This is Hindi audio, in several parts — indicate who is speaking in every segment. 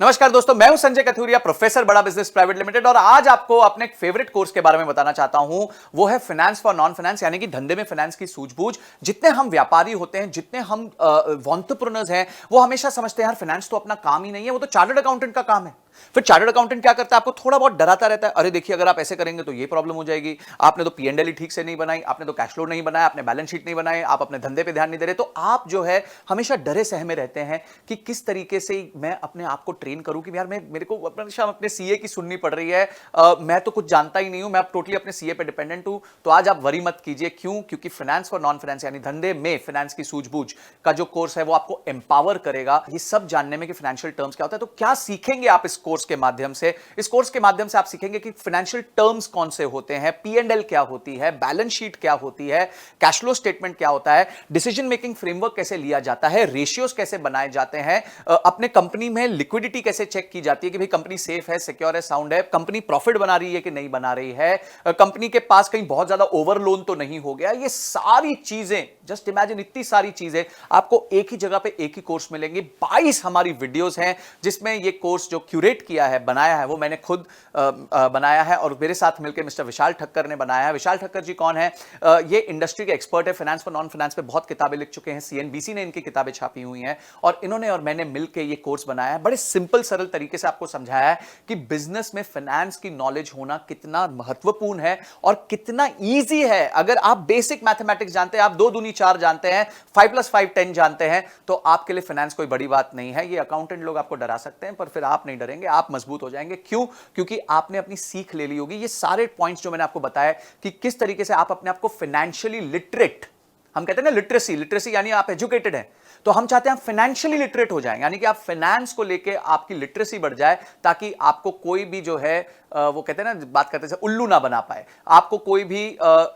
Speaker 1: नमस्कार दोस्तों, मैं हूं संजय कथुरिया, प्रोफेसर बड़ा बिजनेस प्राइवेट लिमिटेड। और आज आपको अपने एक फेवरेट कोर्स के बारे में बताना चाहता हूं। वो है फाइनेंस फॉर नॉन फाइनेंस, यानी कि धंधे में फाइनेंस की सूझबूझ। जितने हम व्यापारी होते हैं, जितने हम एंटरप्रेन्योर्स हैं, वो हमेशा समझते हैं यार फाइनेंस तो अपना काम ही नहीं है, वो तो चार्टर्ड अकाउंटेंट का काम है। फिर चार्टर्ड अकाउंटेंट क्या करता है, आपको थोड़ा बहुत डराता रहता है, अरे देखिए अगर आप ऐसे करेंगे तो ये प्रॉब्लम हो जाएगी, आपने तो पी एंड एल ही ठीक से नहीं बनाई, आपने तो कैश फ्लो नहीं बनाया, आपने बैलेंस शीट नहीं बनाई, आप अपने धंधे पे ध्यान नहीं दे रहे। तो आप जो है हमेशा डरे सहमे रहते हैं कि किस तरीके से मैं अपने आप को ट्रेन करूं कि यार मेरे को अपने सीए की सुननी पड़ रही है, मैं तो कुछ जानता ही नहीं हूं, मैं टोटली अपने सीए पे डिपेंडेंट हूं। तो आज आप वरी मत कीजिए। क्यों? क्योंकि फाइनेंस फॉर नॉन फाइनेंस यानी धंधे में फाइनेंस की सूझबूझ का जो कोर्स है वो आपको एम्पावर करेगा ये सब जानने में कि फाइनेंशियल टर्म्स क्या होता है। तो क्या सीखेंगे आप इस कोर्स के माध्यम से? इस कोर्स के माध्यम से आप सीखेंगे कि फाइनेंशियल टर्म्स कौन से होते हैं, पी एंड एल क्या होती है, बैलेंस शीट क्या होती है, कैश फ्लो स्टेटमेंट क्या होता है, डिसीजन मेकिंग फ्रेमवर्क कैसे लिया जाता है, रेशियोज कैसे बनाए जाते हैं, अपने कंपनी में लिक्विडिटी कैसे चेक की जाती है कि भाई कंपनी सेफ है, सिक्योर है, साउंड है, कंपनी प्रॉफिट बना रही है कि नहीं बना रही है, कंपनी के पास कहीं बहुत ज्यादा ओवर लोन तो नहीं हो गया। ये सारी चीजें, जस्ट इमेजिन, इतनी सारी चीजें आपको एक ही जगह पे एक ही कोर्स मिलेंगी। 22 हमारी वीडियोस हैं जिसमें ये कोर्स जो क्यूरेट किया है, बनाया है, वो मैंने खुद बनाया है और मेरे साथ मिलकर मिस्टर विशाल ठक्कर ने बनाया है। विशाल ठक्कर जी कौन है? ये इंडस्ट्री के एक्सपर्ट है, फाइनेंस फॉर नॉन फाइनेंस पे बहुत किताबें लिख चुके हैं, सीएनबीसी ने इनकी किताबें छापी हुई हैं और इन्होंने और मैंने मिलकर ये कोर्स बनाया है। बड़े सिंपल सरल तरीके से आपको समझाया है कि बिजनेस में फाइनेंस की नॉलेज होना कितना महत्वपूर्ण है और कितना ईजी है। अगर आप बेसिक मैथमेटिक्स जानते हैं, आप 2 दूनी 4 जानते हैं, 5 + 5 10 जानते हैं, तो आपके लिए फाइनेंस कोई बड़ी बात नहीं है। ये अकाउंटेंट लोग आपको डरा सकते हैं पर फिर आप नहीं डरेंगे, आप मजबूत हो जाएंगे। क्यों? क्योंकि आपने अपनी सीख ले ली होगी। ये सारे पॉइंट्स जो मैंने आपको बताया कि किस तरीके से आप अपने आप को फाइनेंशियली लिटरेट, हम कहते हैं ना लिटरेसी यानी आप एजुकेटेड हैं, तो हम चाहते हैं आप फाइनेंशियली लिटरेट हो जाएं, यानी कि आप फाइनेंस को लेके आपकी लिटरेसी बढ़ जाए ताकि आपको कोई भी जो है वो कहते हैं ना, बात करते हैं उल्लू ना बना पाए, आपको कोई भी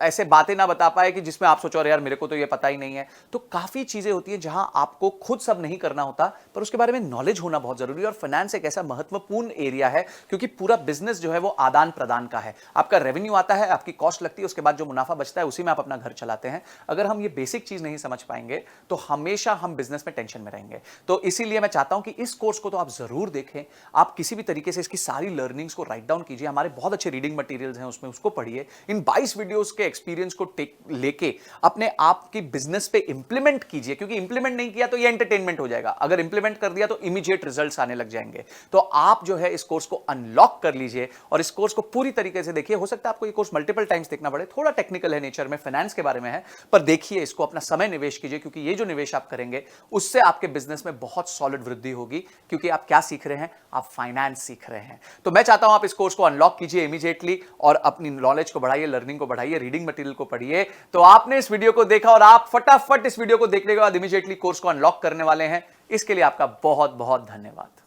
Speaker 1: ऐसे बातें ना बता पाए कि जिसमें आप सोचो अरे यार मेरे को तो ये पता ही नहीं है। तो काफी चीजें होती हैं जहां आपको खुद सब नहीं करना होता पर उसके बारे में नॉलेज होना बहुत जरूरी है। और फाइनेंस एक ऐसा महत्वपूर्ण एरिया है क्योंकि पूरा बिजनेस जो है वो आदान प्रदान का है। आपका रेवेन्यू आता है, आपकी कॉस्ट लगती है, उसके बाद जो मुनाफा बचता है उसी में आप अपना घर चलाते हैं। अगर हम ये बेसिक चीज नहीं समझ पाएंगे तो हमेशा हम बिजनेस में टेंशन में रहेंगे। तो इसीलिए मैं चाहता हूं कि इस कोर्स को तो आप जरूर देखें, आप किसी भी तरीके से इसकी सारी लर्निंग्स को राइट डाउन कीजिए। हमारे बहुत अच्छे रीडिंग मटेरियल्स हैं उसमें, उसको पढ़िए। इन 22 वीडियोस के एक्सपीरियंस को लेके अपने आप की बिजनेस पे इंप्लीमेंट कीजिए, क्योंकि इंप्लीमेंट नहीं किया तो ये एंटरटेनमेंट हो जाएगा, अगर इंप्लीमेंट कर दिया तो इमीडिएट रिजल्ट्स आने लग जाएंगे। तो आप जो है इस कोर्स को अनलॉक कर लीजिए और इस कोर्स को पूरी तरीके से देखिए। हो सकता है आपको ये कोर्स मल्टीपल टाइम्स देखना पड़े, थोड़ा टेक्निकल है नेचर में, फाइनेंस के बारे में है, पर देखिए इसको, अपना समय निवेश कीजिए, क्योंकि ये जो निवेश आप करेंगे उससे आपके बिजनेस में बहुत सॉलिड वृद्धि होगी। क्योंकि आप क्या सीख रहे हैं? आप फाइनेंस सीख रहे हैं। तो मैं चाहता हूं आप इस कोर्स को अनलॉक कीजिए इमीडिएटली और अपनी नॉलेज को बढ़ाइए, लर्निंग को बढ़ाइए, रीडिंग मटेरियल को पढ़िए। तो आपने इस वीडियो को देखा और आप फटाफट इस वीडियो को देखने के बाद इमीडिएटली कोर्स को अनलॉक करने वाले हैं। इसके लिए आपका बहुत बहुत धन्यवाद।